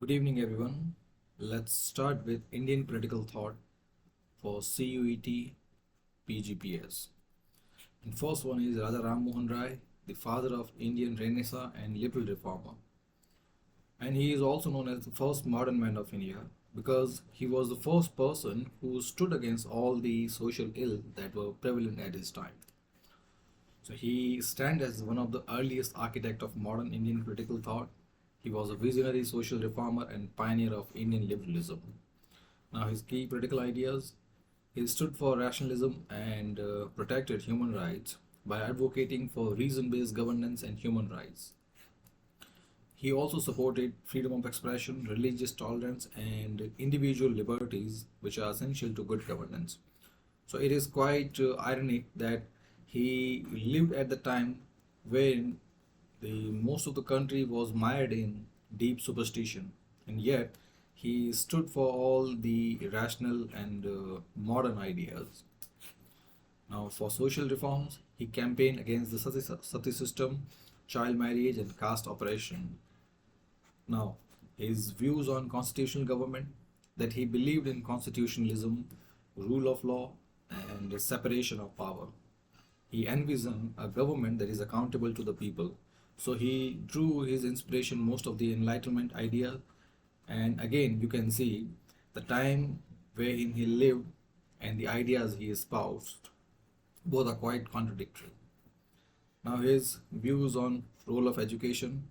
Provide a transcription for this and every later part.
Good evening, everyone. Let's start with Indian political thought for CUET PGPS. And first one is Raja Ram Mohan Roy, the father of Indian Renaissance and liberal reformer. And he is also known as the first modern man of India because he was the first person who stood against all the social ill that were prevalent at his time. So he stands as one of the earliest architects of modern Indian political thought. He was a visionary social reformer and pioneer of Indian liberalism. Now, his key political ideas: he stood for rationalism and protected human rights by advocating for reason based governance and human rights. He also supported freedom of expression, religious tolerance, and individual liberties, which are essential to good governance. So, it is quite ironic that he lived at the time when the most of the country was mired in deep superstition, and yet he stood for all the rational and modern ideas. Now, for social reforms, he campaigned against the sati system, child marriage, and caste oppression. Now, his views on constitutional government: that he believed in constitutionalism, rule of law, and the separation of power. He envisioned a government that is accountable to the people. So he drew his inspiration most of the Enlightenment idea, and again you can see the time wherein he lived and the ideas he espoused. Both are quite contradictory. Now his views on role of education: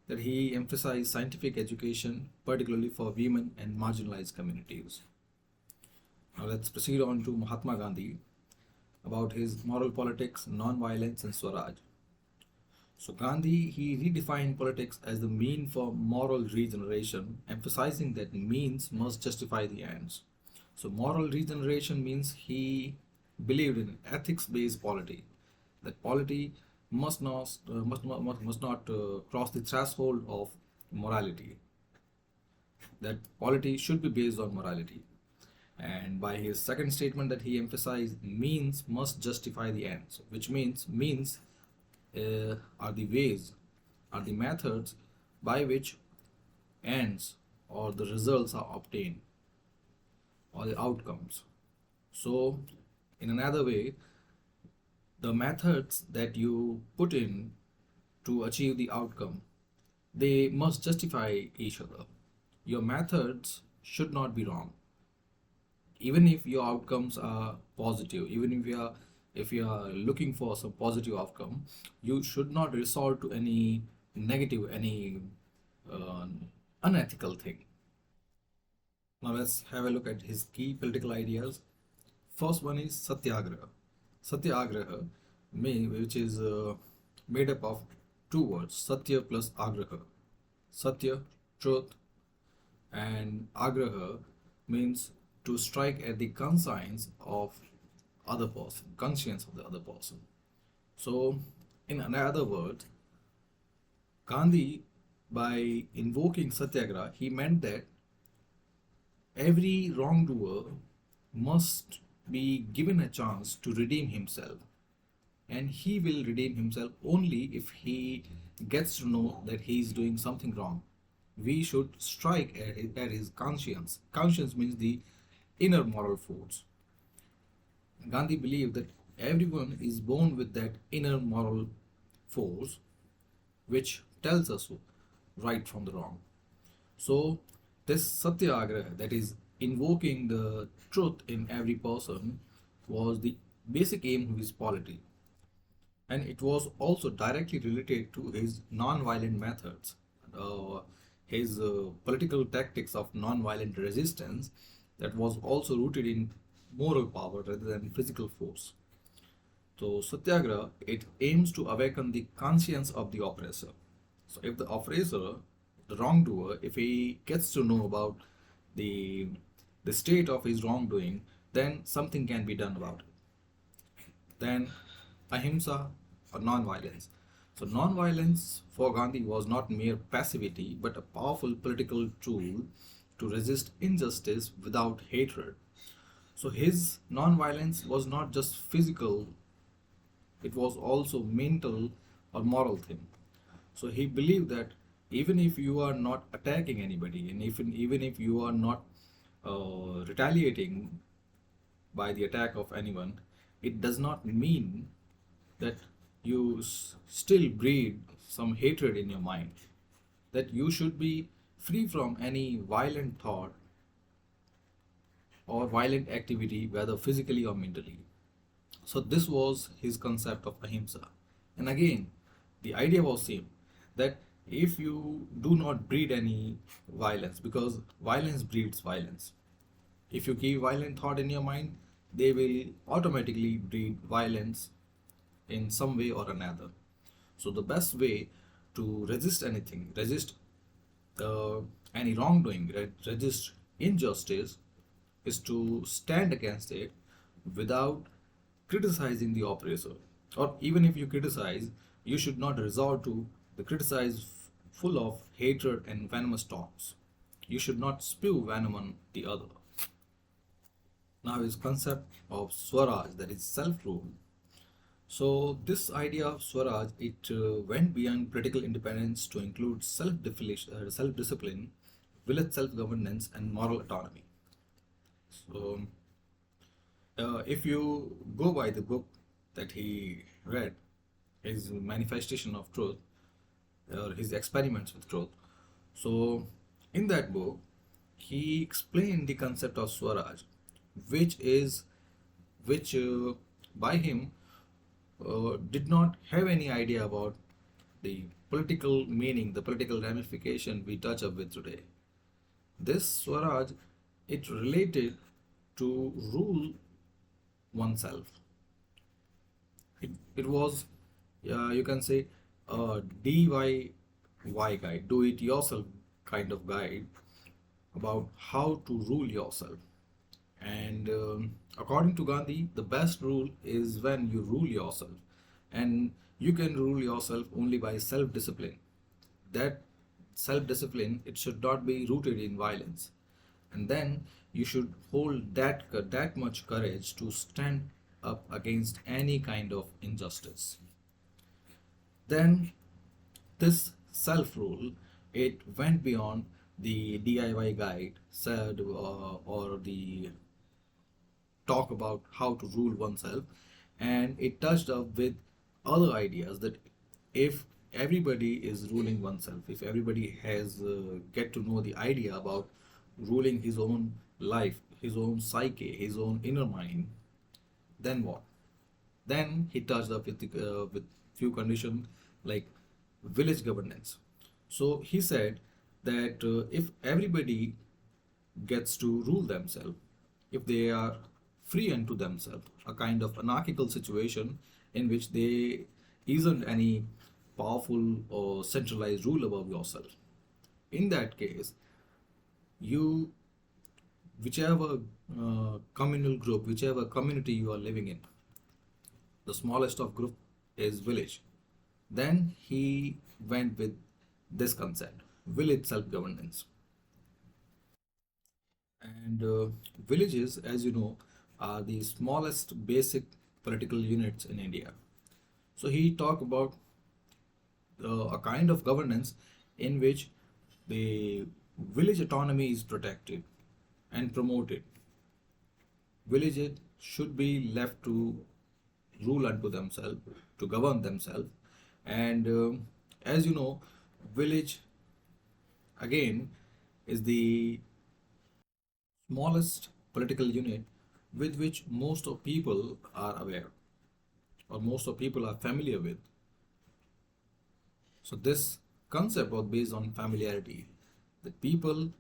that he emphasized scientific education, particularly for women and marginalized communities. Now let's proceed on to Mahatma Gandhi, about his moral politics, non-violence, and Swaraj. So Gandhi, he redefined politics as the mean for moral regeneration, emphasizing that means must justify the ends. So moral regeneration means he believed in ethics-based polity, that polity must not cross the threshold of morality. That polity should be based on morality. And by his second statement, that he emphasized means must justify the ends, which means are the ways, are the methods by which ends or the results are obtained, or the outcomes. So, in another way, the methods that you put in to achieve the outcome, they must justify each other. Your methods should not be wrong, even if your outcomes are positive. Even if you are looking for some positive outcome, you should not resort to any negative, any uh, unethical thing. Now let's have a look at his key political ideas. First one is satyagraha. Satyagraha, which is made up of two words: satya plus agraha. Satya, truth, and agraha means to strike at the conscience of the other person. So, in another word, Gandhi, by invoking satyagraha, he meant that every wrongdoer must be given a chance to redeem himself, and he will redeem himself only if he gets to know that he is doing something wrong. We should strike at his conscience. Conscience means the inner moral force. Gandhi believed that everyone is born with that inner moral force which tells us right from the wrong. So, this satyagraha, that is invoking the truth in every person, was the basic aim of his polity. And it was also directly related to his non-violent methods, uh, his political tactics of non-violent resistance, that was also rooted in moral power rather than physical force. So satyagraha, it aims to awaken the conscience of the oppressor. So if the oppressor, the wrongdoer, if he gets to know about the the state of his wrongdoing, then something can be done about it. Then ahimsa, or non-violence. So non-violence for Gandhi was not mere passivity but a powerful political tool to resist injustice without hatred. So his non-violence was not just physical, it was also mental or moral thing. So he believed that even if you are not attacking anybody, and even if you are not retaliating by the attack of anyone, it does not mean that you still breed some hatred in your mind. That you should be free from any violent thought or violent activity, whether physically or mentally. So this was his concept of ahimsa. And again, the idea was same, that if you do not breed any violence, because violence breeds violence. If you keep violent thought in your mind, they will automatically breed violence in some way or another. So the best way to resist anything, resist uh, any wrongdoing, resist injustice, is to stand against it without criticizing the oppressor. Or even if you criticize, you should not resort to the criticize full of hatred and venomous talks. You should not spew venom on the other. Now his concept of Swaraj, that is self-rule. So this idea of Swaraj, it went beyond political independence to include self-discipline, village self-governance, and moral autonomy. So if you go by the book that he read, his Manifestation of Truth, or his Experiments with Truth, so in that book, he explained the concept of Swaraj, which is which by him did not have any idea about the political meaning, the political ramification we touch up with today. This Swaraj, it related to rule oneself. It was, you can say, a DIY guide, do it yourself kind of guide about how to rule yourself. And according to Gandhi, the best rule is when you rule yourself. And you can rule yourself only by self-discipline. That self-discipline, it should not be rooted in violence. And then you should hold that much courage to stand up against any kind of injustice. Then this self-rule, it went beyond the DIY guide said, or the talk about how to rule oneself, and it touched up with other ideas that if everybody is ruling oneself, if everybody has get to know the idea about ruling his own life, his own psyche, his own inner mind, then what? Then he touched up with few conditions like village governance. So he said that if everybody gets to rule themselves, if they are free unto themselves, a kind of anarchical situation in which there isn't any powerful or centralized rule above yourself. In that case, you, whichever communal group, whichever community you are living in, the smallest of group is village. Then he went with this concept, village self-governance. And villages, as you know, are the smallest basic political units in India. So he talked about a kind of governance in which the village autonomy is protected and promoted. Villages should be left to rule unto themselves, to govern themselves. And as you know, village again is the smallest political unit with which most of people are aware, or most of people are familiar with. So this concept was based on familiarity. The people,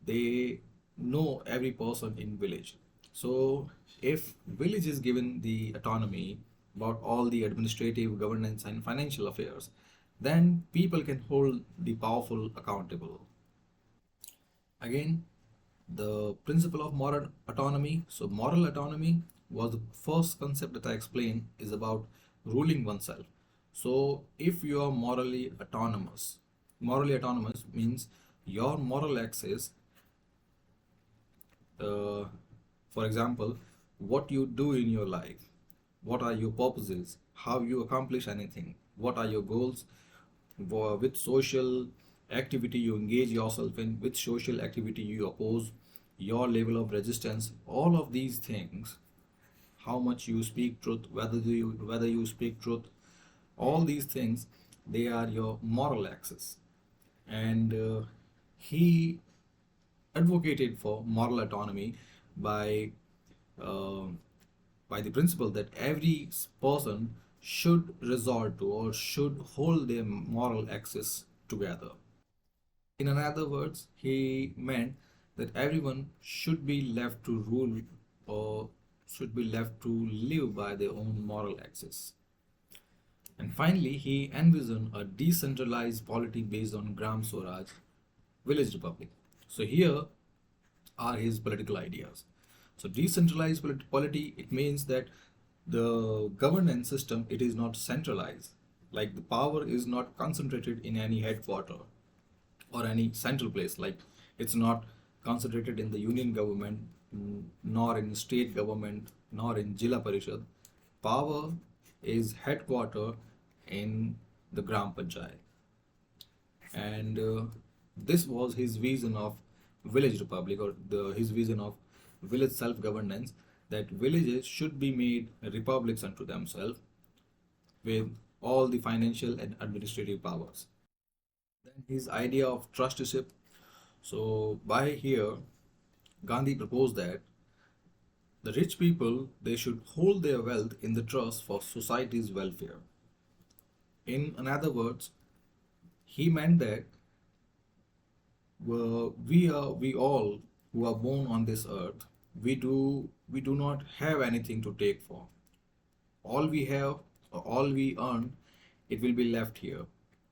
they know every person in village. So if village is given the autonomy about all the administrative, governance and financial affairs, then people can hold the powerful accountable. Again, the principle of moral autonomy. So moral autonomy was the first concept that I explained, is about ruling oneself. So if you are morally autonomous means your moral axis, for example, what you do in your life, what are your purposes, how you accomplish anything, what are your goals with social, activity you engage yourself in, which social activity you oppose, your level of resistance, all of these things, how much you speak truth, whether you speak truth, all these things, they are your moral axis. And he advocated for moral autonomy by uh, by the principle that every person should resort to or should hold their moral axis together. In other words, he meant that everyone should be left to rule or should be left to live by their own moral axis. And finally, he envisioned a decentralized polity based on Gram Swaraj, village republic. So here are his political ideas. So decentralized polity, it means that the governance system, it is not centralized. Like the power is not concentrated in any headquarter or any central place. Like it's not concentrated in the union government, nor in state government, nor in Jilla Parishad. Power is headquarter in the Gram Panchayat. And this was his vision of village republic, or his vision of village self-governance, that villages should be made republics unto themselves with all the financial and administrative powers. Then his idea of trusteeship. So by here, Gandhi proposed that the rich people, they should hold their wealth in the trust for society's welfare. In other words, he meant that we all who are born on this earth, we do not have anything to take for. All we have, or all we earn, it will be left here,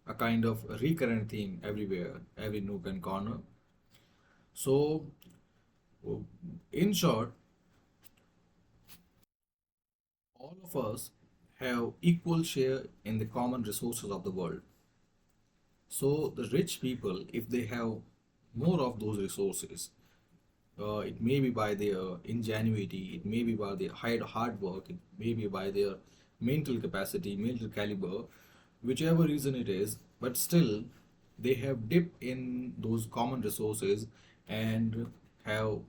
a kind of recurrent theme everywhere, every nook and corner. So in short, all of us have equal share in the common resources of the world. So the rich people, if they have more of those resources, it may be by their ingenuity, it may be by their hard work, it may be by their mental capacity, mental caliber, whichever reason it is, but still they have dipped in those common resources and have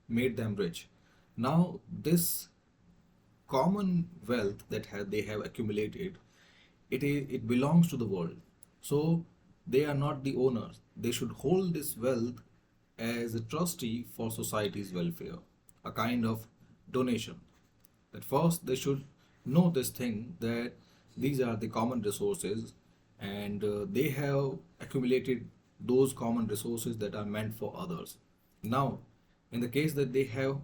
made them rich. Now, this common wealth that they have accumulated, it belongs to the world. So they are not the owners. They should hold this wealth as a trustee for society's welfare, a kind of donation. That first they should know this thing, that these are the common resources, and they have accumulated those common resources that are meant for others. Now, in the case that they have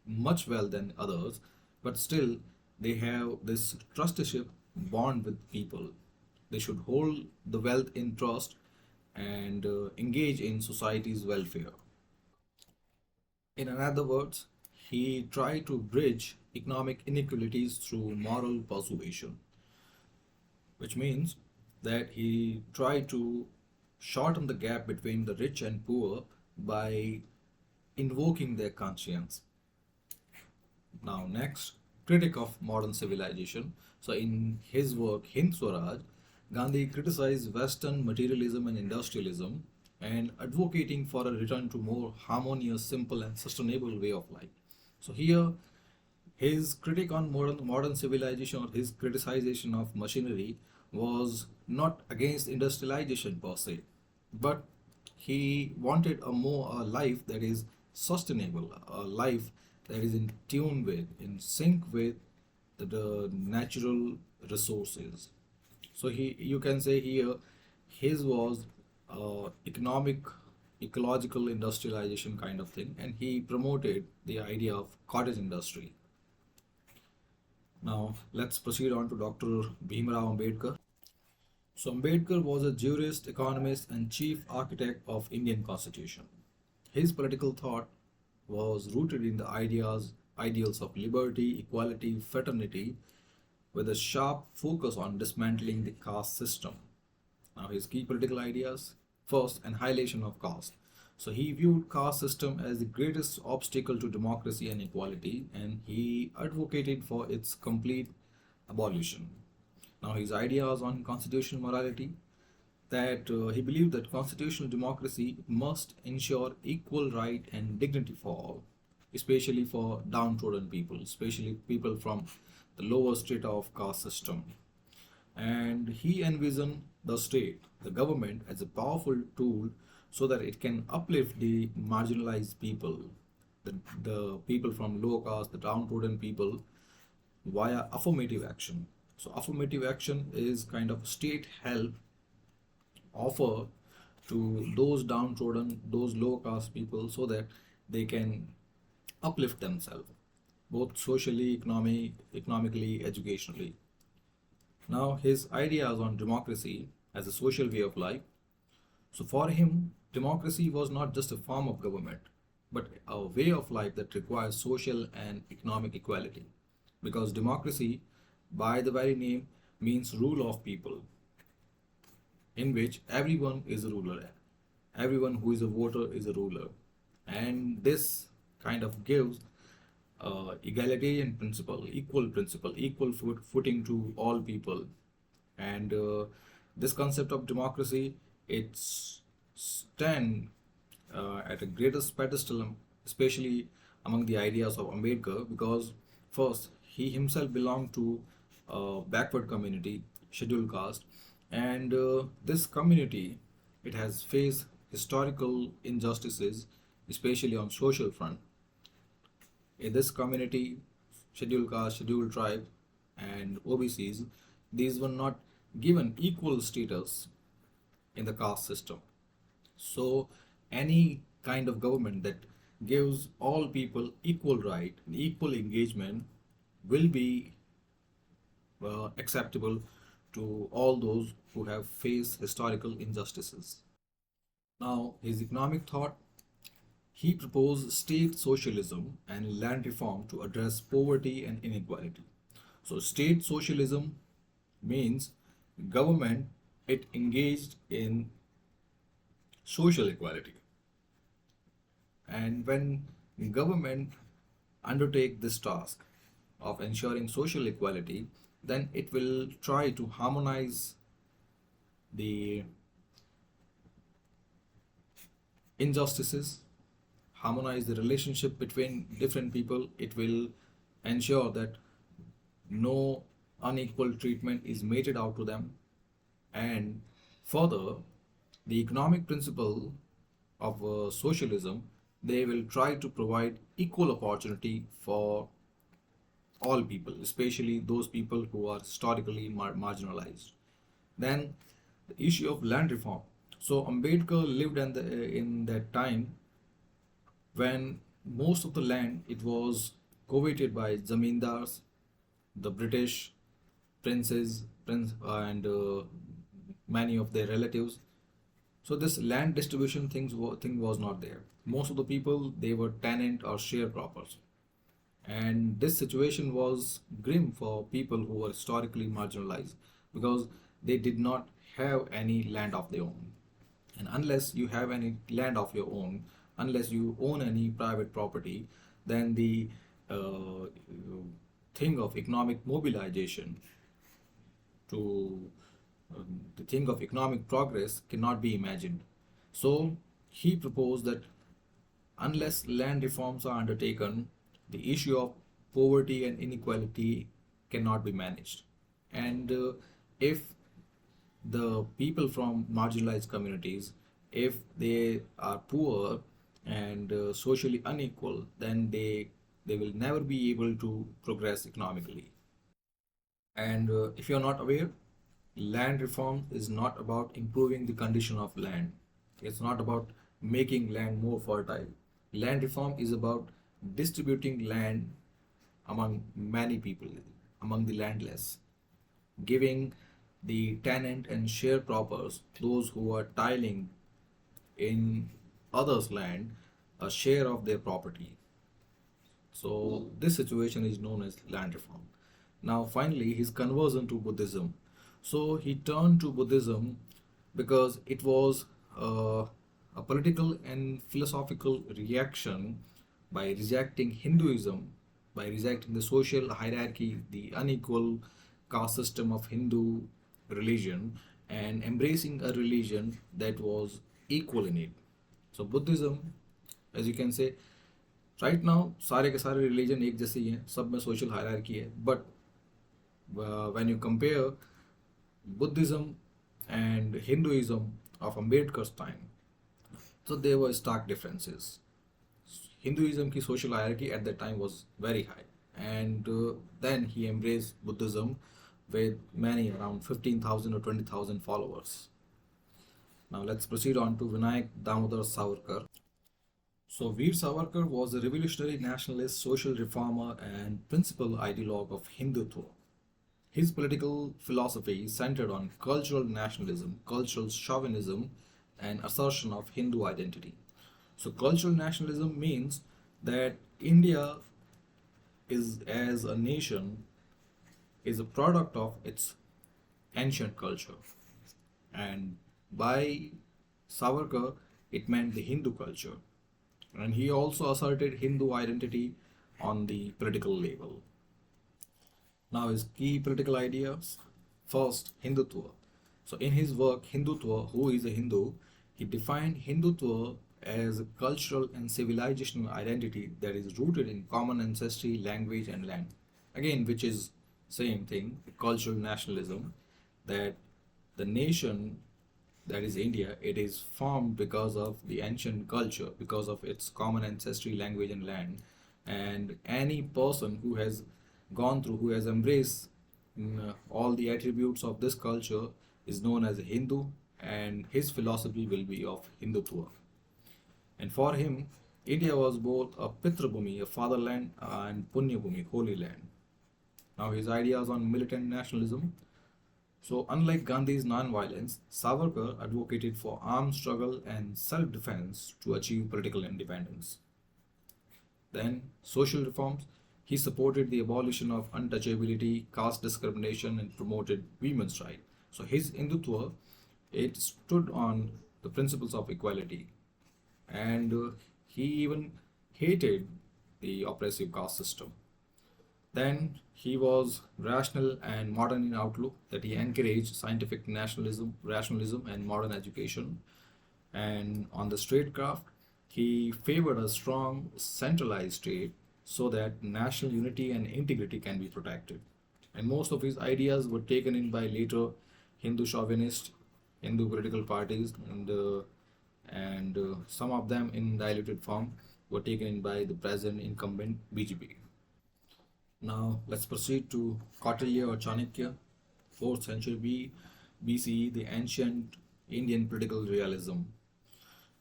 much wealth than others, but still they have this trusteeship bond with people. They should hold the wealth in trust and engage in society's welfare. In other words, he tried to bridge economic inequalities through moral persuasion, which means that he tried to shorten the gap between the rich and poor by invoking their conscience. Now, next, critic of modern civilization. So, in his work Hind Swaraj, Gandhi criticized Western materialism and industrialism and advocating for a return to more harmonious, simple, and sustainable way of life. So, here his critique on modern civilization, or his criticization of machinery, was not against industrialization per se, but he wanted a life that is sustainable, a life that is in tune with, in sync with the natural resources. So you can say here, his was economic, ecological industrialization kind of thing, and he promoted the idea of cottage industry. Now let's proceed on to Dr. Bhimrao Ambedkar. So Ambedkar was a jurist, economist, and chief architect of Indian Constitution. His political thought was rooted in the ideals of liberty, equality, fraternity, with a sharp focus on dismantling the caste system. Now his key political ideas: first, annihilation of caste. So he viewed caste system as the greatest obstacle to democracy and equality, and he advocated for its complete abolition. Now his ideas on constitutional morality: that he believed that constitutional democracy must ensure equal right and dignity for all, especially for downtrodden people, especially people from the lower strata of caste system. And he envisioned the state, the government, as a powerful tool so that it can uplift the marginalized people, the people from low caste, the downtrodden people, via affirmative action. So, affirmative action is kind of state help offer to those downtrodden, those low caste people so that they can uplift themselves, both socially, economically, educationally. Now, his ideas on democracy as a social way of life. So, for him, democracy was not just a form of government, but a way of life that requires social and economic equality. Because democracy, by the very name, means rule of people, in which everyone is a ruler. Everyone who is a voter is a ruler. And this kind of gives egalitarian principle, equal footing to all people. And this concept of democracy, it's stand at a greatest pedestal, especially among the ideas of Ambedkar, because first he himself belonged to a backward community, scheduled caste, and this community, it has faced historical injustices, especially on social front. In this community, scheduled caste, scheduled tribe, and OBCs, these were not given equal status in the caste system. So, any kind of government that gives all people equal right and equal engagement will be acceptable to all those who have faced historical injustices. Now, his economic thought, he proposed state socialism and land reform to address poverty and inequality. So, state socialism means government, it engaged in social equality. And when government undertake this task of ensuring social equality, then it will try to harmonize the injustices, harmonize the relationship between different people. It will ensure that no unequal treatment is meted out to them. And further, the economic principle of socialism, they will try to provide equal opportunity for all people, especially those people who are historically marginalized. Then the issue of land reform. So Ambedkar lived in that time when most of the land, it was coveted by zamindars, the British and many of their relatives. So this land distribution thing was not there. Most of the people, they were tenant or sharecroppers, and this situation was grim for people who were historically marginalized because they did not have any land of their own. And unless you have any land of your own, unless you own any private property, then the uh, thing of economic mobilization to the thing of economic progress cannot be imagined. So he proposed that unless land reforms are undertaken, the issue of poverty and inequality cannot be managed. And if the people from marginalized communities, if they are poor and socially unequal, then they will never be able to progress economically. And if you're not aware, land reform is not about improving the condition of land. It's not about making land more fertile. Land reform is about distributing land among many people, among the landless, giving the tenant and sharecroppers, those who are tiling in others' land, a share of their property. So this situation is known as land reform. Now finally his conversion to Buddhism. So he turned to Buddhism because it was a political and philosophical reaction by rejecting Hinduism, by rejecting the social hierarchy, the unequal caste system of Hindu religion, and embracing a religion that was equal in it. So Buddhism, as you can say, right now सारे के सारे religion एक जैसे ही हैं, सब में social hierarchy है, but when you compare Buddhism and Hinduism of Ambedkar's time, so there were stark differences. Hinduism ki social hierarchy at that time was very high, and then he embraced Buddhism with many around 15,000 or 20,000 followers. Now let's proceed on to Vinayak Damodar Savarkar. So Veer Savarkar was a revolutionary nationalist, social reformer, and principal ideologue of Hindutva. His political philosophy centered on cultural nationalism, cultural chauvinism, and assertion of Hindu identity. So, cultural nationalism means that India is, as a nation, is a product of its ancient culture, and by Savarkar, it meant the Hindu culture, and he also asserted Hindu identity on the political level. Now, his key political ideas. First, Hindutva. So, in his work, Hindutva, Who is a Hindu, he defined Hindutva as a cultural and civilizational identity that is rooted in common ancestry, language, and land. Again, which is same thing, cultural nationalism, that the nation that is India, it is formed because of the ancient culture, because of its common ancestry, language, and land. And any person who has gone through, who has embraced all the attributes of this culture is known as a Hindu, and his philosophy will be of Hindutva. And for him, India was both a Pitrabhumi, a fatherland, and Punyabhumi, holy land. Now, his ideas on militant nationalism. So, unlike Gandhi's non-violence, Savarkar advocated for armed struggle and self-defense to achieve political independence. Then, social reforms. He supported the abolition of untouchability, caste discrimination, and promoted women's rights. So, his Hindutva, it stood on the principles of equality, and he even hated the oppressive caste system. Then he was rational and modern in outlook, that he encouraged scientific nationalism, rationalism, and modern education. And on the statecraft, he favored a strong centralized state so that national unity and integrity can be protected. And most of his ideas were taken in by later Hindu chauvinist, Hindu political parties, and some of them in diluted form were taken in by the present incumbent BJP. Now let's proceed to Kautilya or Chanakya, 4th century BCE, the ancient Indian political realism.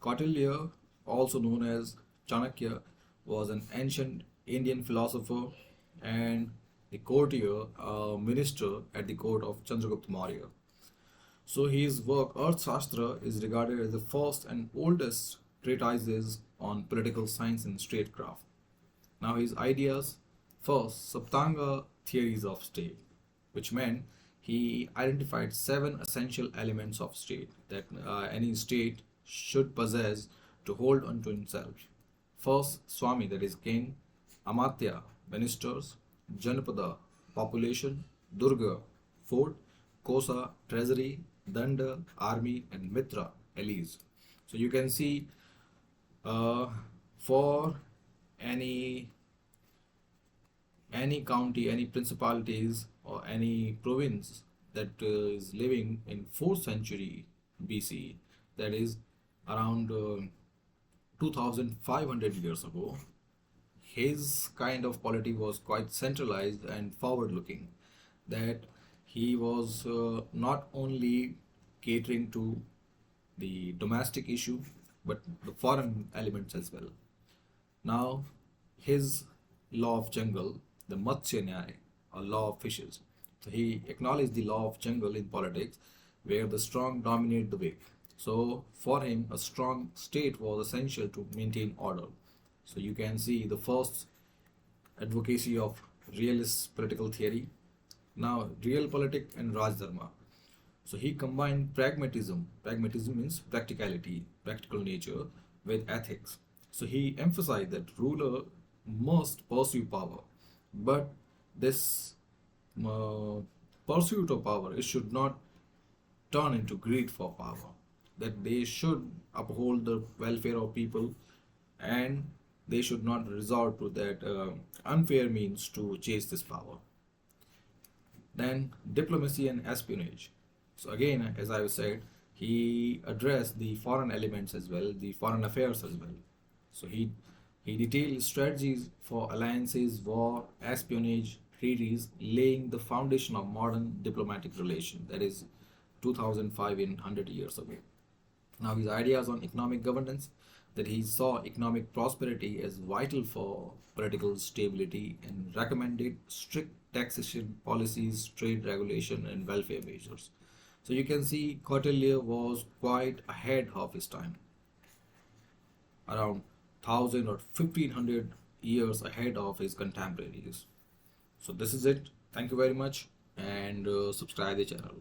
Kautilya, also known as Chanakya, was an ancient Indian philosopher and the courtier, minister at the court of Chandragupta Maurya. So his work Arthashastra is regarded as the first and oldest treatises on political science and statecraft. Now his ideas. First, Saptanga theories of state, which meant he identified 7 essential elements of state that any state should possess to hold unto himself. First, Swami, that is king; Amatya, ministers; Janapada, population; Durga, fort; Kosa, treasury; Danda, army; and Mitra, allies. So you can see for any county, any principalities, or any province that is living in 4th century BC, that is around 2500 years ago, his kind of polity was quite centralized and forward looking, that he was not only catering to the domestic issue but the foreign elements as well. Now, his law of jungle, the Matsya Nyaya, or law of fishes. So he acknowledged the law of jungle in politics, where the strong dominate the weak. So for him, a strong state was essential to maintain order. So you can see the first advocacy of realist political theory. Now, realpolitik and Rajdharma. So he combined pragmatism. Pragmatism means practicality, practical nature, with ethics. So he emphasized that ruler must pursue power, but this pursuit of power, it should not turn into greed for power, that they should uphold the welfare of people, and they should not resort to that unfair means to chase this power. Then diplomacy and espionage. So again, as I said, he addressed the foreign elements as well, the foreign affairs as well. So he detailed strategies for alliances, war, espionage, treaties, laying the foundation of modern diplomatic relations. That is 2005 in 100 years ago. Now his ideas on economic governance, that he saw economic prosperity as vital for political stability and recommended strict taxation policies, trade regulation and welfare measures. So you can see Kautilya was quite ahead of his time, around 1000 or 1500 years ahead of his contemporaries. So this is it. Thank you very much, and subscribe the channel.